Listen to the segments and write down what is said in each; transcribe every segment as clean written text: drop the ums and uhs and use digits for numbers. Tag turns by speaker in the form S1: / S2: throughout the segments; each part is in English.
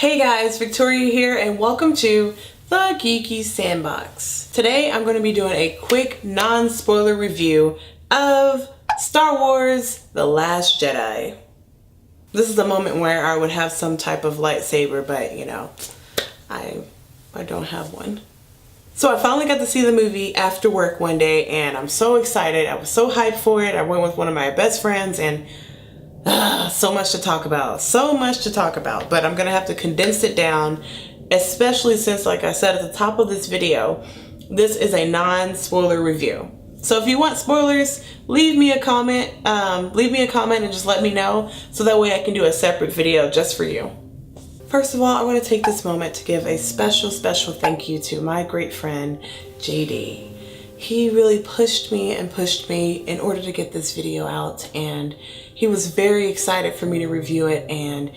S1: Hey guys, Victoria here and welcome to the Geeky Sandbox. Today I'm going to be doing a quick non-spoiler review of Star Wars The Last Jedi. This is a moment where I would have some type of lightsaber, but you know, I don't have one. So I finally got to see the movie after work one day and I'm so excited. I was so hyped for it. I went with one of my best friends and so much to talk about, but I'm gonna have to condense it down, especially since, like I said at the top of this video, this is a non-spoiler review. So if you want spoilers, leave me a comment and just let me know so that way I can do a separate video just for you. First of all, I want to take this moment to give a special thank you to my great friend JD. He really pushed me in order to get this video out, and he was very excited for me to review it. And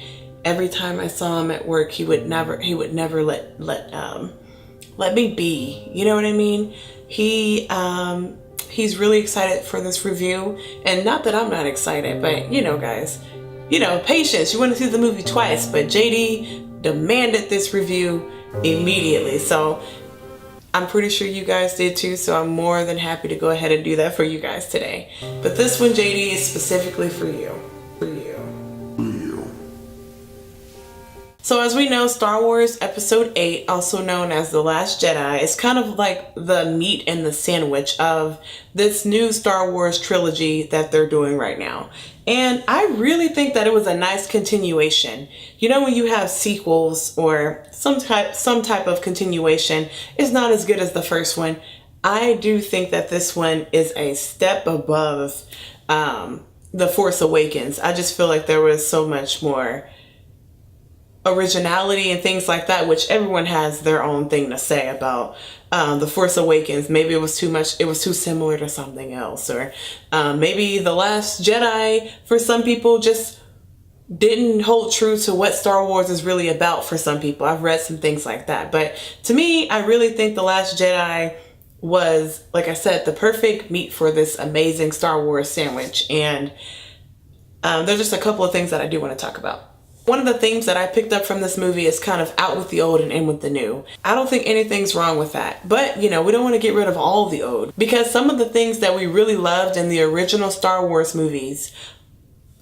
S1: every time I saw him at work, he would never let me be. You know what I mean? He's really excited for this review, and not that I'm not excited, but you know, guys, you know, patience. You want to see the movie twice, but JD demanded this review immediately, so I'm pretty sure you guys did too, so I'm more than happy to go ahead and do that for you guys today. But this one, JD, is specifically for you. So as we know, Star Wars Episode 8, also known as The Last Jedi, is kind of like the meat and the sandwich of this new Star Wars trilogy that they're doing right now. And I really think that it was a nice continuation. You know, when you have sequels or some type of continuation, it's not as good as the first one. I do think that this one is a step above The Force Awakens. I just feel like there was so much more originality and things like that, which everyone has their own thing to say about The Force Awakens. Maybe it was too much, it was too similar to something else, or maybe The Last Jedi for some people just didn't hold true to what Star Wars is really about for some people. I've read some things like that, but to me, I really think The Last Jedi was, like I said, the perfect meat for this amazing Star Wars sandwich. And there's just a couple of things that I do want to talk about. One of the themes that I picked up from this movie is kind of out with the old and in with the new. I don't think anything's wrong with that. But, you know, we don't want to get rid of all the old, because some of the things that we really loved in the original Star Wars movies,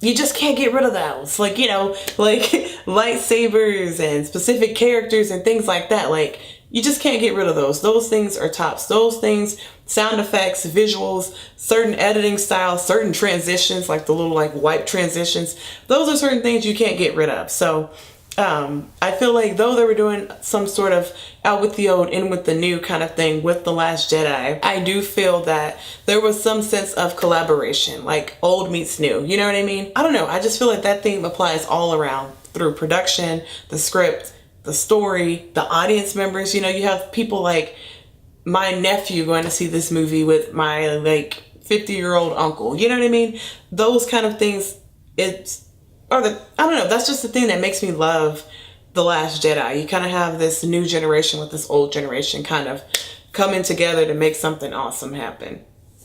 S1: you just can't get rid of those. Like, you know, like lightsabers and specific characters and things like that. Like, you just can't get rid of those. Those things are tops. Those things, sound effects, visuals, certain editing styles, certain transitions, like the little like wipe transitions. Those are certain things you can't get rid of. So I feel like though they were doing some sort of out with the old, in with the new kind of thing with The Last Jedi, I do feel that there was some sense of collaboration, like old meets new. You know what I mean? I don't know. I just feel like that theme applies all around through production, the script, the story, the audience members. You know, you have people like my nephew going to see this movie with my like 50-year-old uncle. You know what I mean? Those kind of things, I don't know, that's just the thing that makes me love The Last Jedi. You kind of have this new generation with this old generation kind of coming together to make something awesome happen.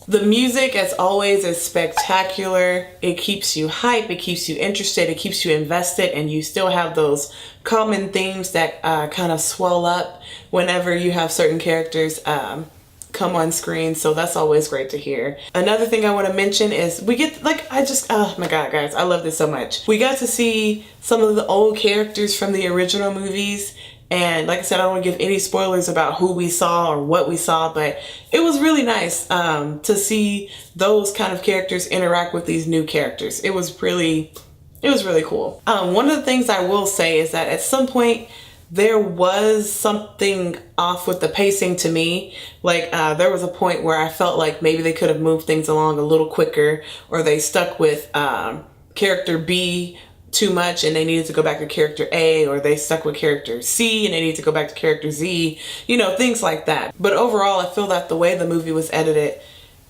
S1: The music, as always, is spectacular. It keeps you hype, it keeps you interested, it keeps you invested, and you still have those common themes that kind of swell up whenever you have certain characters come on screen. So that's always great to hear. Another thing I want to mention is we get, like, oh my god, guys, I love this so much. We got to see some of the old characters from the original movies. And like I said, I don't want to give any spoilers about who we saw or what we saw, but it was really nice to see those kind of characters interact with these new characters. It was really cool. One of the things I will say is that at some point there was something off with the pacing to me. Like there was a point where I felt like maybe they could have moved things along a little quicker, or they stuck with character B too much and they needed to go back to character A, or they stuck with character C and they need to go back to character Z, you know, things like that. But overall, I feel that the way the movie was edited,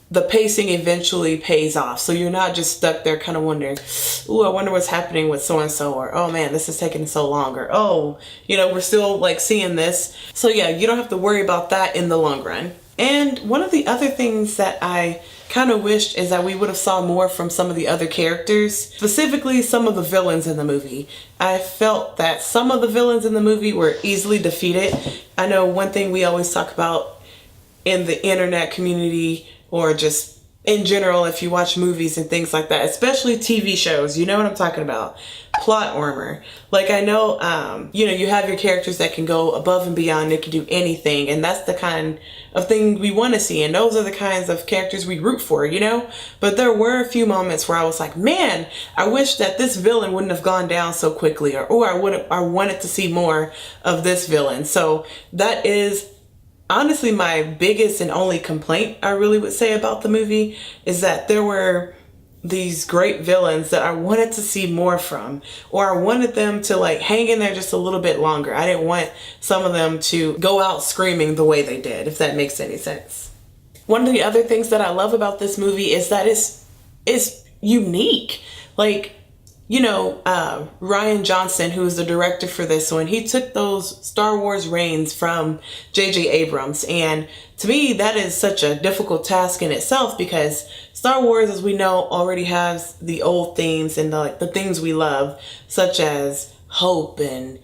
S1: the pacing eventually pays off. So you're not just stuck there kind of wondering, ooh, I wonder what's happening with so-and-so, or oh man, this is taking so long, or oh, you know, we're still like seeing this. So yeah, you don't have to worry about that in the long run. And one of the other things that I kind of wished is that we would have saw more from some of the other characters, specifically some of the villains in the movie. I felt that some of the villains in the movie were easily defeated. I know one thing we always talk about in the internet community, or just in general, if you watch movies and things like that, especially TV shows, you know what I'm talking about. Plot armor. Like, I know, you have your characters that can go above and beyond, they can do anything, and that's the kind of thing we want to see, and those are the kinds of characters we root for, But there were a few moments where I was like, man, I wish that this villain wouldn't have gone down so quickly, or I wanted to see more of this villain. So that is honestly my biggest and only complaint I really would say about the movie, is that there were these great villains that I wanted to see more from, or I wanted them to like hang in there just a little bit longer. I didn't want some of them to go out screaming the way they did, if that makes any sense. One of the other things that I love about this movie is that it's unique. Like, Rian Johnson, who is the director for this one, he took those Star Wars reins from J.J. Abrams. And to me, that is such a difficult task in itself, because Star Wars, as we know, already has the old themes and the things we love, such as hope and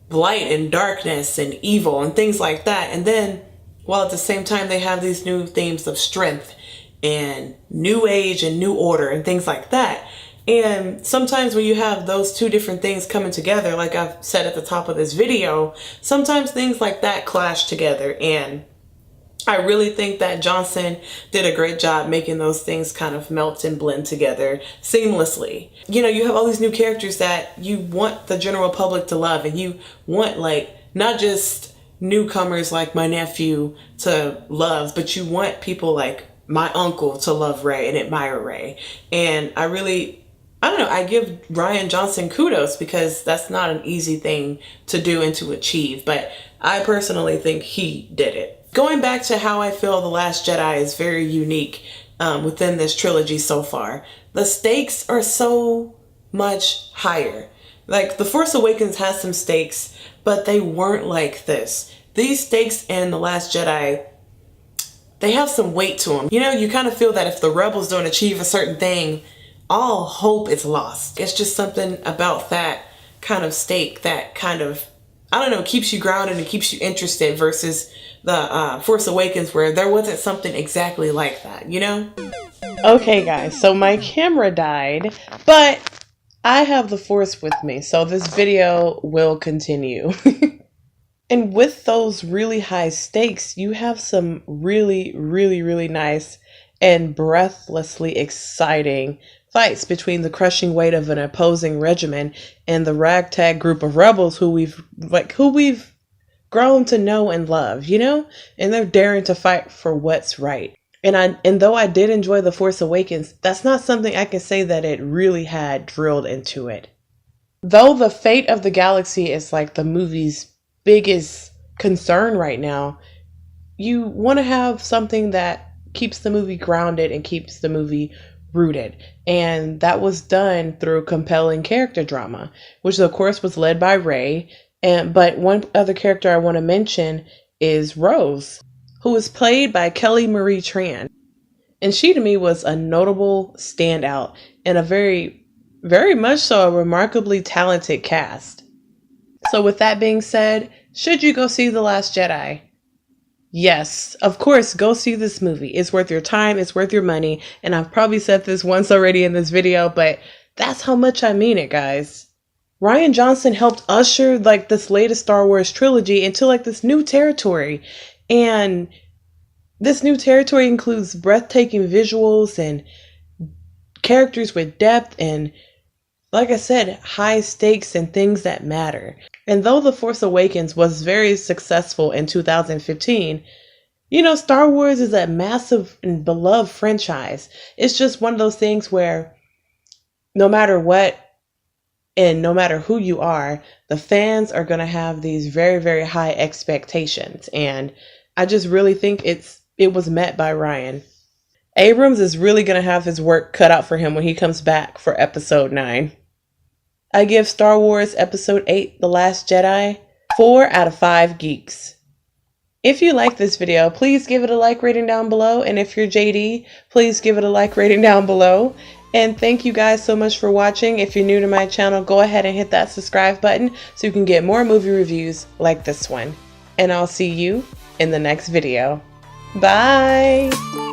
S1: light and darkness and evil and things like that. And then, while at the same time, they have these new themes of strength and new age and new order and things like that. And sometimes when you have those two different things coming together, like I've said at the top of this video, sometimes things like that clash together. And I really think that Johnson did a great job making those things kind of melt and blend together seamlessly. You have all these new characters that you want the general public to love, and you want, like, not just newcomers like my nephew to love, but you want people like my uncle to love Rey and admire Rey. And I don't know, I give Rian Johnson kudos, because that's not an easy thing to do and to achieve, but I personally think he did it. Going back to how I feel The Last Jedi is very unique within this trilogy so far, the stakes are so much higher. Like, The Force Awakens has some stakes, but they weren't like this. These stakes in The Last Jedi, they have some weight to them. You kind of feel that if the rebels don't achieve a certain thing, all hope is lost. It's just something about that kind of stake that kind of, I don't know, keeps you grounded and keeps you interested, versus the Force Awakens, where there wasn't something exactly like that, Okay, guys, so my camera died, but I have the Force with me, so this video will continue. And with those really high stakes, you have some really, really, really nice and breathlessly exciting fights between the crushing weight of an opposing regiment and the ragtag group of rebels who we've grown to know and love, and they're daring to fight for what's right. And though I did enjoy The Force Awakens, that's not something I can say that it really had drilled into it. Though the fate of the galaxy is like the movie's biggest concern right now, you want to have something that keeps the movie grounded and keeps the movie rooted. And that was done through compelling character drama, which of course was led by Rey. But one other character I want to mention is Rose, who was played by Kelly Marie Tran. And she, to me, was a notable standout and a very, very much so a remarkably talented cast. So with that being said, should you go see The Last Jedi? Yes, of course, go see this movie. It's worth your time, it's worth your money, and I've probably said this once already in this video, but that's how much I mean it, guys. Rian Johnson helped usher this latest Star Wars trilogy into this new territory, and this new territory includes breathtaking visuals and characters with depth and, like I said, high stakes and things that matter. And though The Force Awakens was very successful in 2015, Star Wars is a massive and beloved franchise. It's just one of those things where no matter what and no matter who you are, the fans are going to have these very, very high expectations. And I just really think it was met by Rian. Abrams is really going to have his work cut out for him when he comes back for episode 9. I give Star Wars Episode 8, The Last Jedi, 4 out of 5 geeks. If you like this video, please give it a like rating down below. And if you're JD, please give it a like rating down below. And thank you guys so much for watching. If you're new to my channel, go ahead and hit that subscribe button so you can get more movie reviews like this one. And I'll see you in the next video. Bye!